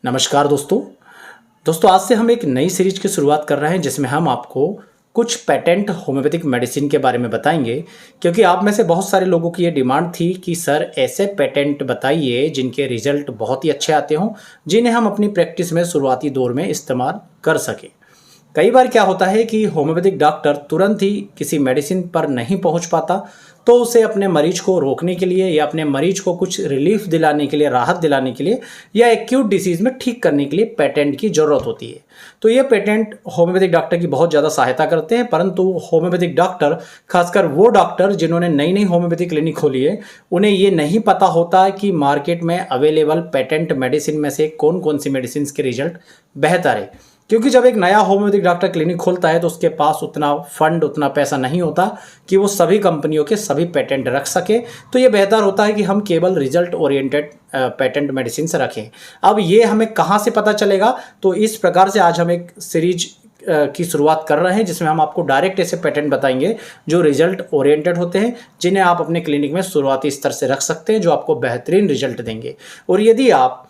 नमस्कार दोस्तों आज से हम एक नई सीरीज की शुरुआत कर रहे हैं जिसमें हम आपको कुछ पेटेंट होम्योपैथिक मेडिसिन के बारे में बताएंगे। क्योंकि आप में से बहुत सारे लोगों की ये डिमांड थी कि सर ऐसे पेटेंट बताइए जिनके रिजल्ट बहुत ही अच्छे आते हों, जिन्हें हम अपनी प्रैक्टिस में शुरुआती दौर में इस्तेमाल कर सकें। कई बार क्या होता है कि होम्योपैथिक डॉक्टर तुरंत ही किसी मेडिसिन पर नहीं पहुंच पाता, तो उसे अपने मरीज को रोकने के लिए या अपने मरीज को कुछ रिलीफ दिलाने के लिए, राहत दिलाने के लिए या एक्यूट डिसीज़ में ठीक करने के लिए पेटेंट की ज़रूरत होती है। तो ये पेटेंट होम्योपैथिक डॉक्टर की बहुत ज़्यादा सहायता करते हैं। परंतु होम्योपैथिक डॉक्टर, खासकर वो डॉक्टर जिन्होंने नई नई होम्योपैथिक क्लिनिक खोली है, उन्हें ये नहीं पता होता कि मार्केट में अवेलेबल पेटेंट मेडिसिन में से कौन कौन सी मेडिसिन के रिजल्ट बेहतर है। क्योंकि जब एक नया होम्योपैथिक डॉक्टर क्लिनिक खोलता है तो उसके पास उतना फंड, उतना पैसा नहीं होता कि वो सभी कंपनियों के सभी पेटेंट रख सके। तो ये बेहतर होता है कि हम केवल रिजल्ट ओरिएंटेड पेटेंट मेडिसिन से रखें। अब ये हमें कहाँ से पता चलेगा? तो इस प्रकार से आज हम एक सीरीज की शुरुआत कर रहे हैं जिसमें हम आपको डायरेक्ट ऐसे पेटेंट बताएंगे जो रिजल्ट ओरिएंटेड होते हैं, जिन्हें आप अपने क्लिनिक में शुरुआती स्तर से रख सकते हैं, जो आपको बेहतरीन रिजल्ट देंगे। और यदि आप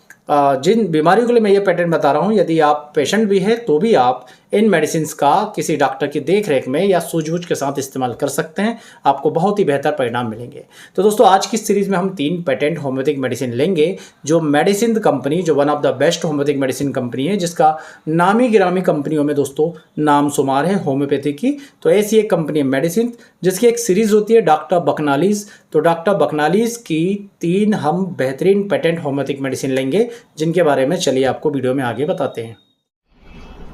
जिन बीमारियों के लिए मैं ये पेटेंट बता रहा हूँ, यदि आप पेशेंट भी है तो भी आप इन मेडिसिन का किसी डॉक्टर की देखरेख में या सूझबूझ के साथ इस्तेमाल कर सकते हैं। आपको बहुत ही बेहतर परिणाम मिलेंगे। तो दोस्तों आज की सीरीज में हम 3 पेटेंट होम्योपैथिक मेडिसिन लेंगे जो मेडिसिन कंपनी, जो one of the best homeopathic medicine company है, जिसका नामी गिरामी कंपनियों में दोस्तों नाम शुमार है होम्योपैथिक की। तो ऐसी एक कंपनी है मेडिसिन जिसकी एक सीरीज होती है डॉक्टर बकनालीज। तो डॉक्टर बकनालीज की 3 हम बेहतरीन पेटेंट होम्योपैथिक मेडिसिन लेंगे, जिनके बारे में चलिए आपको वीडियो में आगे बताते हैं।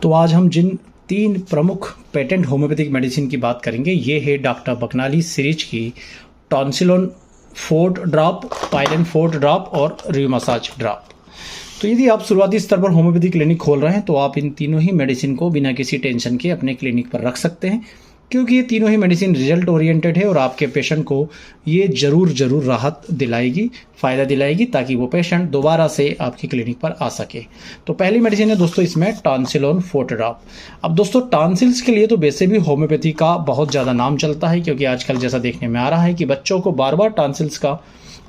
तो आज हम जिन 3 प्रमुख पेटेंट होम्योपैथिक मेडिसिन की बात करेंगे, ये है डॉक्टर बकनालीज सीरीज की Tonsilon forte drop, Pylon forte drop और रिमसाज ड्रॉप। तो यदि आप शुरुआती स्तर पर होम्योपैथिक क्लिनिक खोल रहे हैं तो आप इन तीनों ही मेडिसिन को बिना किसी टेंशन के अपने क्लिनिक पर रख सकते हैं, क्योंकि ये तीनों ही मेडिसिन रिजल्ट ओरिएंटेड है और आपके पेशेंट को ये ज़रूर राहत दिलाएगी, फ़ायदा दिलाएगी, ताकि वो पेशेंट दोबारा से आपकी क्लिनिक पर आ सके। तो पहली मेडिसिन है दोस्तों इसमें टॉन्सिलोन फोर्ट ड्रॉप। अब दोस्तों टॉन्सिल्स के लिए तो वैसे भी होम्योपैथी का बहुत ज़्यादा नाम चलता है, क्योंकि आजकल जैसा देखने में आ रहा है कि बच्चों को बार बार टॉन्सिल्स का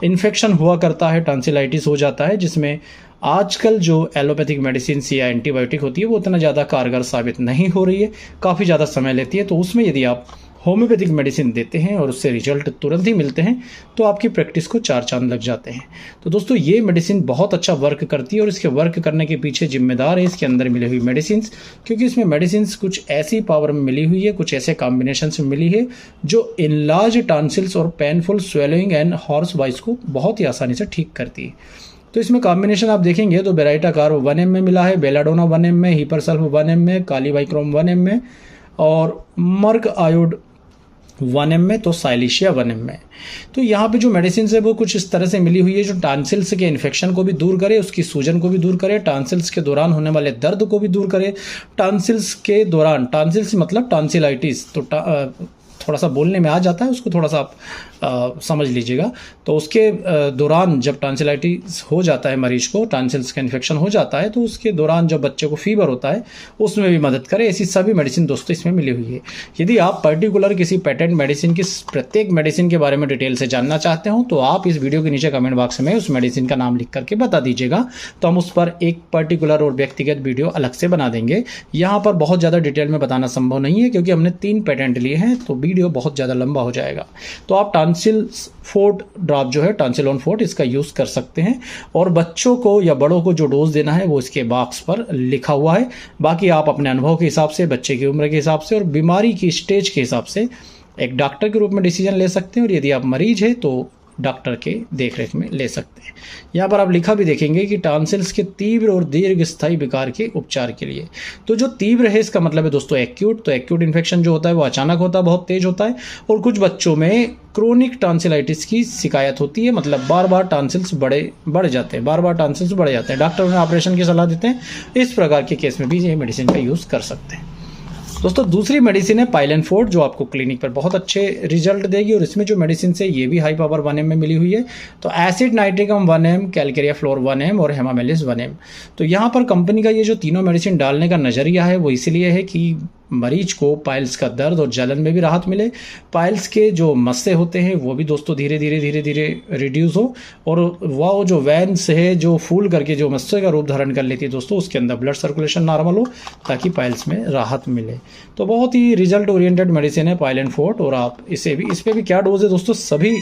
इन्फेक्शन हुआ करता है, टॉन्सिलाइटिस हो जाता है, जिसमें आजकल जो एलोपैथिक मेडिसिन या एंटीबायोटिक होती है वो उतना ज़्यादा कारगर साबित नहीं हो रही है, काफ़ी ज़्यादा समय लेती है। तो उसमें यदि आप होम्योपैथिक मेडिसिन देते हैं और उससे रिजल्ट तुरंत ही मिलते हैं तो आपकी प्रैक्टिस को 4 चांद लग जाते हैं। तो दोस्तों ये मेडिसिन बहुत अच्छा वर्क करती है और इसके वर्क करने के पीछे जिम्मेदार है इसके अंदर मिली हुई मेडिसिन, क्योंकि इसमें मेडिसिन कुछ ऐसी पावर में मिली हुई है, कुछ ऐसे कॉम्बिनेशन में मिली है जो इनलार्ज टॉन्सिल्स और painful swelling and horse voice को बहुत ही आसानी से ठीक करती है। तो इसमें कॉम्बिनेशन आप देखेंगे तो बेराइटा कार्ब 1 में मिला है, बेलाडोना 1 में, हिपरसल्फ 1 में, कालीबाइक्रोम 1 में और मर्क आयोड 1 में, तो साइलिशिया 1 में। तो यहाँ पे जो मेडिसिन है वो कुछ इस तरह से मिली हुई है जो टॉन्सिल्स के इन्फेक्शन को भी दूर करे, उसकी सूजन को भी दूर करे, टॉन्सिल्स के दौरान होने वाले दर्द को भी दूर करे। टॉन्सिल्स के दौरान, टॉन्सिल्स मतलब टॉन्सिलाइटिस, तो थोड़ा सा बोलने में आ जाता है, उसको थोड़ा सा आप समझ लीजिएगा। तो उसके दौरान जब टॉन्सिलाइटिस हो जाता है मरीज को, टॉन्सिल्स का इन्फेक्शन हो जाता है, तो उसके दौरान जब बच्चे को फीवर होता है उसमें भी मदद करे। ऐसी सभी मेडिसिन दोस्तों इसमें मिली हुई है। यदि आप पर्टिकुलर किसी पेटेंट मेडिसिन की प्रत्येक मेडिसिन के बारे में डिटेल से जानना चाहते हो तो आप इस वीडियो के नीचे कमेंट बॉक्स में उस मेडिसिन का नाम लिख करके बता दीजिएगा, तो हम उस पर एक पर्टिकुलर और व्यक्तिगत वीडियो अलग से बना देंगे। यहाँ पर बहुत ज़्यादा डिटेल में बताना संभव नहीं है क्योंकि हमने 3 पेटेंट लिए हैं, तो वीडियो बहुत ज़्यादा लंबा हो जाएगा। तो आप टॉन्सिल्स फोर्ट ड्रॉप जो है, टॉन्सिलोन फोर्ट, इसका यूज़ कर सकते हैं और बच्चों को या बड़ों को जो डोज देना है वो इसके बॉक्स पर लिखा हुआ है। बाकी आप अपने अनुभव के हिसाब से, बच्चे की उम्र के हिसाब से और बीमारी की स्टेज के हिसाब से एक डॉक्टर के रूप में डिसीजन ले सकते हैं, और यदि आप मरीज हैं तो डॉक्टर के देखरेख में ले सकते हैं। यहाँ पर आप लिखा भी देखेंगे कि टॉन्सिल्स के तीव्र और दीर्घ स्थायी विकार के उपचार के लिए। तो जो तीव्र है इसका मतलब है दोस्तों एक्यूट। तो एक्यूट इन्फेक्शन जो होता है वो अचानक होता है, बहुत तेज होता है, और कुछ बच्चों में क्रोनिक टॉन्सिलाइटिस की शिकायत होती है, मतलब बार बार टॉन्सिल्स बढ़ जाते हैं, डॉक्टर उन्हें ऑपरेशन की सलाह देते हैं। इस प्रकार के केस में भी ये मेडिसिन का यूज़ कर सकते हैं। दोस्तों दूसरी मेडिसिन है पाइलन फोर्ट, जो आपको क्लिनिक पर बहुत अच्छे रिजल्ट देगी, और इसमें जो मेडिसिन है ये भी हाई पावर 1 में मिली हुई है। तो एसिड नाइट्रिकम 1 कैलकेरिया फ्लोर 1 और हेमामेलिस 1। तो यहाँ पर कंपनी का ये जो तीनों मेडिसिन डालने का नज़रिया है वो इसलिए है कि मरीज को पाइल्स का दर्द और जलन में भी राहत मिले, पाइल्स के जो मस्से होते हैं वो भी दोस्तों धीरे धीरे रिड्यूस हो, और वो जो वैन्स है जो फूल करके जो मस्से का रूप धारण कर लेती है दोस्तों, उसके अंदर ब्लड सर्कुलेशन नॉर्मल हो ताकि पाइल्स में राहत मिले। तो बहुत ही रिजल्ट ओरिएंटेड मेडिसिन है पाइल एंड फोर्ट। और आप इस पर भी क्या डोज है दोस्तों, सभी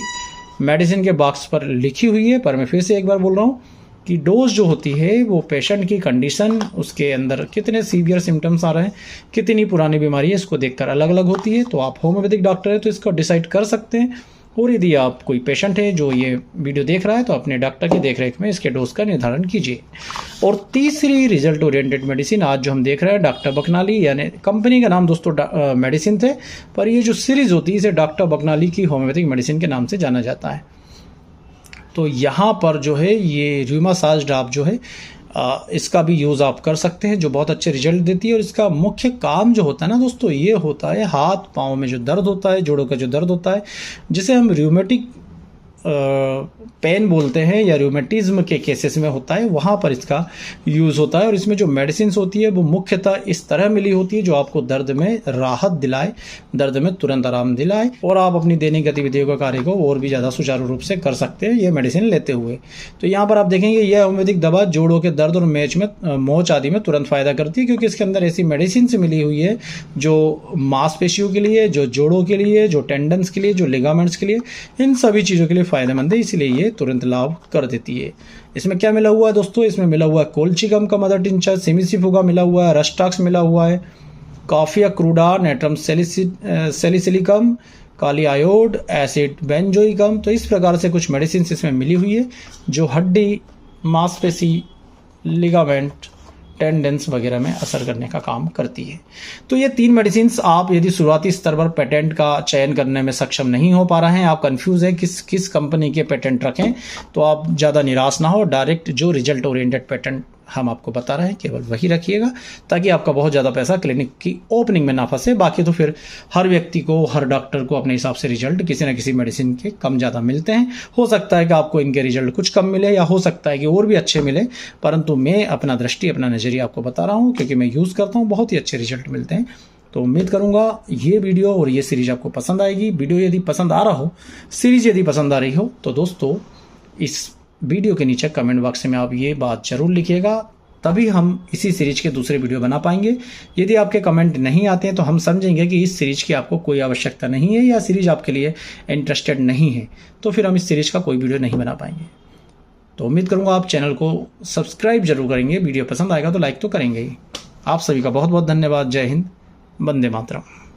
मेडिसिन के बॉक्स पर लिखी हुई है, पर मैं फिर से एक बार बोल रहा हूँ कि डोज जो होती है वो पेशेंट की कंडीशन, उसके अंदर कितने सीवियर सिम्टम्स आ रहे हैं, कितनी पुरानी बीमारी है, इसको देखकर अलग अलग होती है। तो आप होम्योपैथिक डॉक्टर है तो इसको डिसाइड कर सकते हैं। और यदि आप कोई पेशेंट है जो ये वीडियो देख रहा है तो अपने डॉक्टर की देखरेख में इसके डोज का निर्धारण कीजिए। और तीसरी रिजल्ट ओरिएंटेड मेडिसिन आज जो हम देख रहे हैं डॉक्टर बकनाली, यानी कंपनी का नाम दोस्तों मेडिसिन थे, पर ये जो सीरीज होती है इसे डॉक्टर बकनाली की होम्योपैथिक मेडिसिन के नाम से जाना जाता है। तो यहाँ पर जो है ये र्यूमासाज ड्रॉप जो है इसका भी यूज़ आप कर सकते हैं, जो बहुत अच्छे रिजल्ट देती है। और इसका मुख्य काम जो होता है ना दोस्तों, ये होता है हाथ पाँव में जो दर्द होता है, जोड़ों का जो दर्द होता है, जिसे हम र्यूमेटिक पेन बोलते हैं या रूमेटिज्म के केसेस में होता है, वहाँ पर इसका यूज़ होता है। और इसमें जो मेडिसिन होती है वो मुख्यतः इस तरह मिली होती है जो आपको दर्द में राहत दिलाए, दर्द में तुरंत आराम दिलाए, और आप अपनी दैनिक गतिविधियों का कार्य को और भी ज़्यादा सुचारू रूप से कर सकते हैं ये मेडिसिन लेते हुए। तो यहाँ पर आप देखेंगे यह होम्योपैथिक दवा जोड़ों के दर्द और मोच आदि में तुरंत फायदा करती है, क्योंकि इसके अंदर ऐसी मेडिसिन से मिली हुई है जो मांसपेशियों के लिए, जो जोड़ों के लिए, जो टेंडन्स के लिए, जो लिगामेंट्स के लिए, इन सभी चीज़ों के लिए फायदेमंद है, इसलिए ये तुरंत लाभ कर देती है। इसमें क्या मिला हुआ है दोस्तों, इसमें मिला हुआ है कोल्चिकम का मदर टिंचर, सिमिसिफुगा मिला हुआ है, रस्टाक्स मिला हुआ है, कॉफिया क्रूडा, नेट्रम सैलिसिलिकम, काली आयोड, एसिड बेंजोइकम। तो इस प्रकार से कुछ मेडिसिन इसमें मिली हुई है जो हड्डी, मांसपेशी, लिगामेंट, टेंडेंस वगैरह में असर करने का काम करती है। तो ये 3 मेडिसिन आप यदि शुरुआती स्तर पर पेटेंट का चयन करने में सक्षम नहीं हो पा रहे हैं, आप कंफ्यूज हैं किस कंपनी के पेटेंट रखें, तो आप ज़्यादा निराश ना हो, डायरेक्ट जो रिजल्ट ओरिएंटेड पेटेंट हम आपको बता रहे हैं केवल वही रखिएगा, ताकि आपका बहुत ज़्यादा पैसा क्लिनिक की ओपनिंग में ना फंसे। बाकी तो फिर हर व्यक्ति को, हर डॉक्टर को अपने हिसाब से रिजल्ट किसी न किसी मेडिसिन के कम ज़्यादा मिलते हैं। हो सकता है कि आपको इनके रिजल्ट कुछ कम मिले, या हो सकता है कि और भी अच्छे मिले, परंतु मैं अपना दृष्टि, अपना नज़रिया आपको बता रहा हूँ, क्योंकि मैं यूज़ करता हूँ, बहुत ही अच्छे रिजल्ट मिलते हैं। तो उम्मीद करूँगा ये वीडियो और ये सीरीज आपको पसंद आएगी। वीडियो यदि पसंद आ रहा हो, सीरीज यदि पसंद आ रही हो, तो दोस्तों इस वीडियो के नीचे कमेंट बॉक्स में आप ये बात जरूर लिखिएगा, तभी हम इसी सीरीज के दूसरे वीडियो बना पाएंगे। यदि आपके कमेंट नहीं आते हैं तो हम समझेंगे कि इस सीरीज की आपको कोई आवश्यकता नहीं है, या सीरीज आपके लिए इंटरेस्टेड नहीं है, तो फिर हम इस सीरीज का कोई वीडियो नहीं बना पाएंगे। तो उम्मीद करूंगा आप चैनल को सब्सक्राइब जरूर करेंगे, वीडियो पसंद आएगा तो लाइक तो करेंगे ही। आप सभी का बहुत बहुत धन्यवाद। जय हिंद, वंदे मातरम।